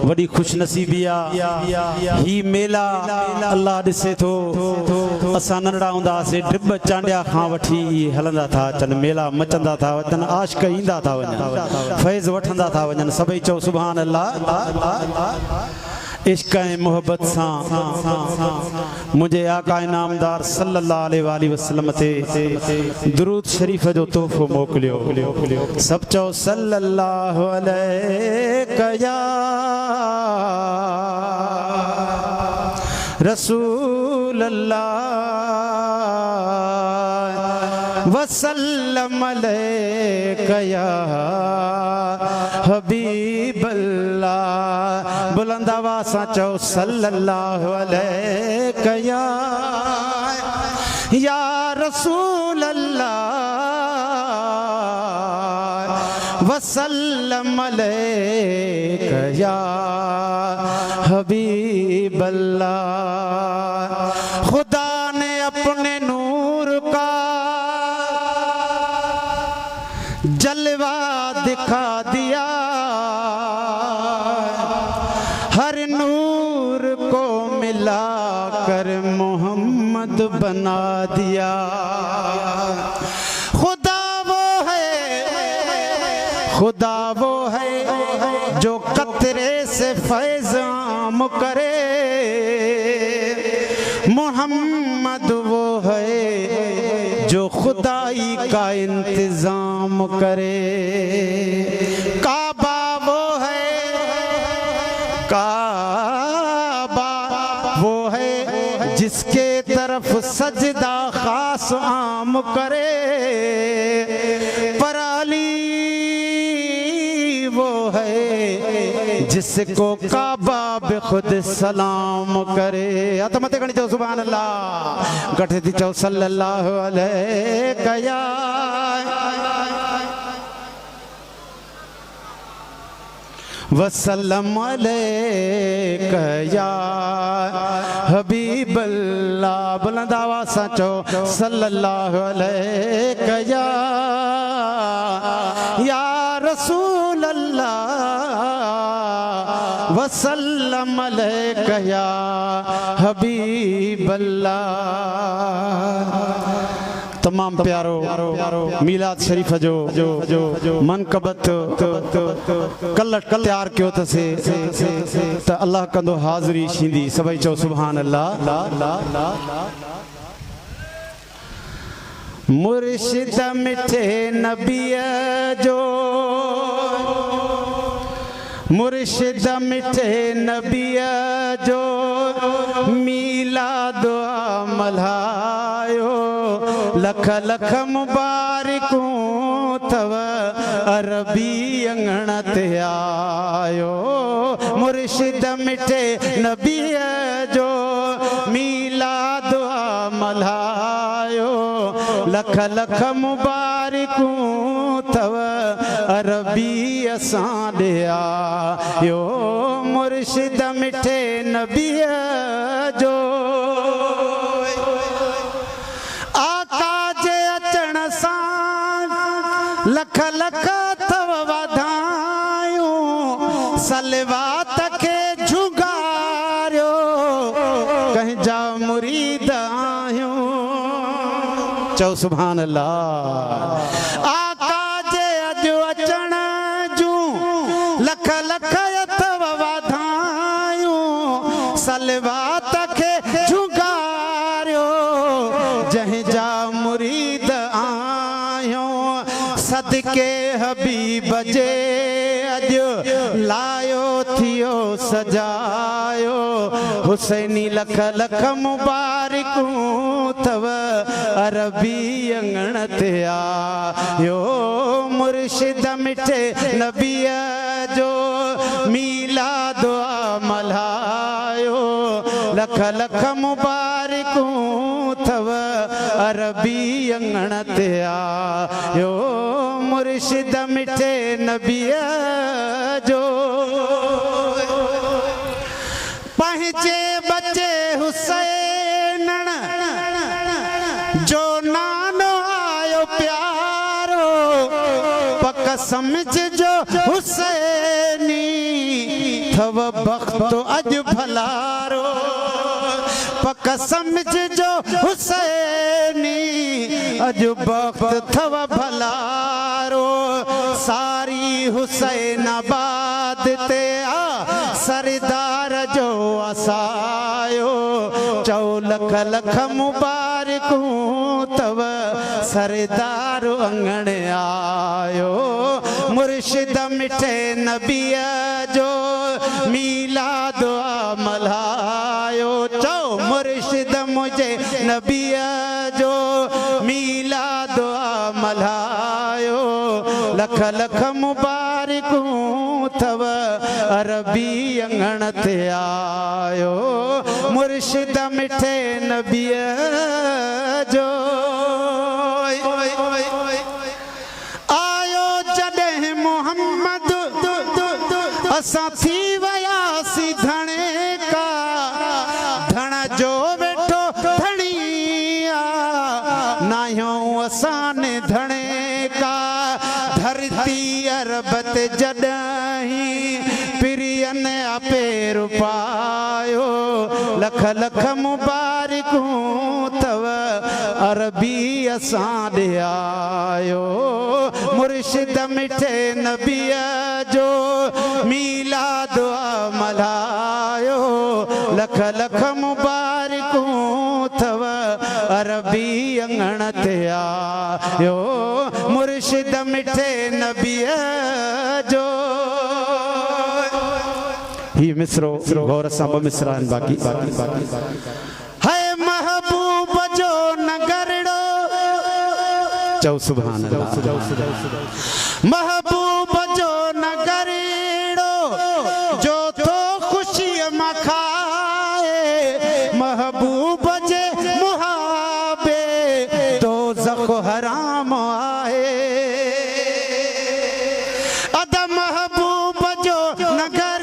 वड़ी खुशनसीबी ही मेला अल्लाह दिसे थो असा नंढड़ा हुंदा से ड्रिब चांडिया खां वठी हलंदा था चन मेला मचंदा था वतन आशिक ईंदा था वञन फैज़ वठंदा था वञन सभई चओ सुभान अल्लाह इश्क ऐं मोहब्बत सां मुझे आका नामदार सल्लल्लाहु अलैहि वसल्लम ते दुरूद शरीफ जो तोहफो मोकलियो सब चओ सल्लल्लाहु अलैहि या रसूल अल्लाह वसल्लम अलैका या हबीब अल्लाह बुलंद आवाज़ सां चओ सल्लल्लाहु अलैका या रसूल अल्लाह वसल्लम अलैका या हबीब अल्लाह। खुदा ने अपने नूर का जलवा दिखा दिया, हर नूर को मिला कर मोहम्मद बना दिया। खुदा वो है जो कतरे से फैज़ आम करे, मोहम्मद वो है जो खुदाई का इंतजाम करे। काबा वो है जिसके तरफ सजदा खास आम करे, पर अली वो है जिसको काबा बे खुद सलाम करे। अतमते गणी चो सुभान अल्लाह, गठे थी चो सल्लल्लाहु अलैहि या वसल्लम अलैका या हबीब अल्लाह। बुलंद आवाज़ सां चओ सल्लल्लाहु अलैका या रसूल अल्लाह वसल्लम अलैका या हबीब अल्लाह। तमाम प्यारो मीलाद शरीफ जो मनकबत कल तैयार कियो तसे त अल्लाह कंदो हाज़री शींदी। सभई चओ सुभान अल्लाह। मुर्शिद मिठे नबीअ जो, मुर्शिद मिठे नबीअ जो मीलाद मल्हायो, लख लख मुबारकूं तव अरबी अंगण ते आयो। मुर्शिद मिठे नबीअ जो मीलाद मल्हायो, लख लख मुबारकूं तव अरबी असां ॾे आयो। मुर्शिद मिठे नबीअ जो आका जे अचण सां लख लख तव वाधायूं, सलवात खे झुगारियो कंहिंजा मुरीद आहियूं। चओ सुभान अल्लाह। आका जे अॼु अचण जूं लख लख तव वाधायूं, सलवात खे झुगारियो जंहिंजा मुरीद आहियूं। सदके हबीब जे अॼु लायो थियो सजायो, हुसैनी लख लख मुबारकूं तव अरबी अंगण ते आयो। मुर्शिद मिठे नबीअ जो मीलाद मल्हायो, लख लख मुबारकूं तव अरबी अंगण ते आयो। मुर्शिद मिठे नबीअ जो पंहिंजे बचे हुसैन जो नानो आयो प्यारो, पक समझ जो हुसैनी थव बख्त अज भलारो पक समझो हुसैनी अज बख्त थव भलारो सारी हुसैनाबाद ते आ सरदार जो असायो चौ लख लख मुबारकूं तव सरदार अंगण आयो मुर्शिद मिठे नबीअ जो मीलाद मल्हायो चौ मुर्शिद मुझे नबीअ जो मीलाद मल्हायो लख लख मुबारकूं थव अरबी अंगण ते आयो मुर्शिद मिठे नबीअ जो आयो जॾहिं मोहम्मद असां थी वयासीं धणे का धण जो वेठो धणिया नाहियूं असां ने धणे का धरती अरब ते जॾहिं पिरियन पेर पायो लख लख मुबारकूं तव अरबी असां ॾे आयो मुर्शिद मिठे नबीअ जो मीलाद मल्हायो लख लख मुबारकूं थव अरबी अंगण ते आयो मुर्शिद मिठे नबीअ जो ही मिसरो गौर सां ॿ मिसरा आहिनि बाक़ी है महबूब जो नगरड़ो चौ सुभान अल्लाह महबूब जो नगरड़ो जो तो खुशी मखाए महबूब जे मुहाबे तो ज़ख हराम आए अद महबूब जो नगर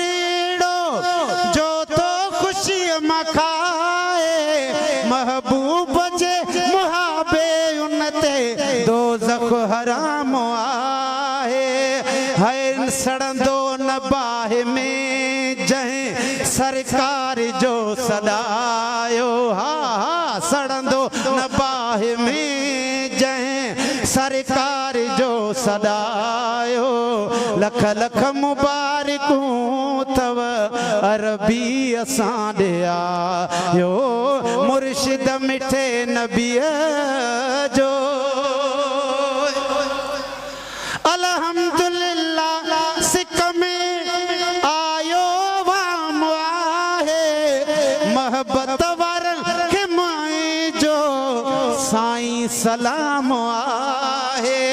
महबूब जे मुहाबे उनते दो ज़ख हराम आहे है सड़ंदो न बाहि में जंहिं सरकार जो सदायो हा हा सड़ंदो न बाहि में जंहिं सरकार जो सदायो लख लख मुबारकूं तव अरबी असां ॾे आयो मुर्शिद मिठे नबीअ जो अल्हम्दुलिल्लाह सिक में आयो वाम आहे महबत वारनि खे मुंहिंजो साईं सलाम आहे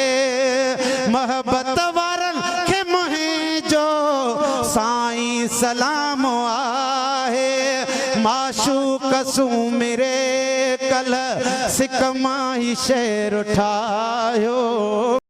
महबत वारनि खे मुंहिंजो साईं सलाम आहे माशूक सू मेरे कल सिक मां ही शेर उठायो।